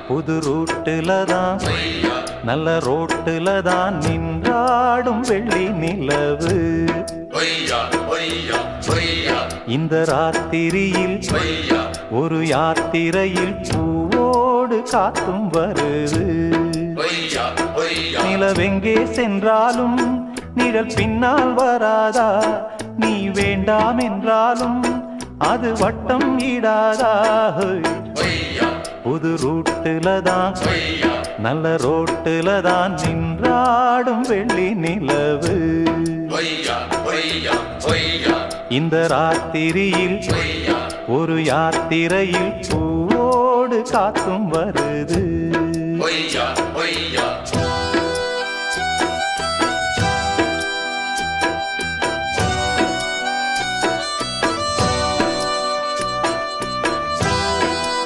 புது ரூட்டுல தான் நல்ல ரோட்டுல தான் நின்றாடும் வெள்ளி நிலவு. இந்த ராத்திரியில் ஒரு யாத்திரையில் பூவோடு காத்தும் வருது. நிலவெங்கே சென்றாலும் நிழல் பின்னால் வராதா? நீ வேண்டாம் என்றாலும் அது வட்டம் இடாதா? புது ரூட்டுல தான் நல்ல ரோட்டுல தான் நின்றாடும் வெள்ளி நிலவு. இந்த ராத்திரியில் ஒரு யாத்திரையில் பூவோடு காத்தும் வருது.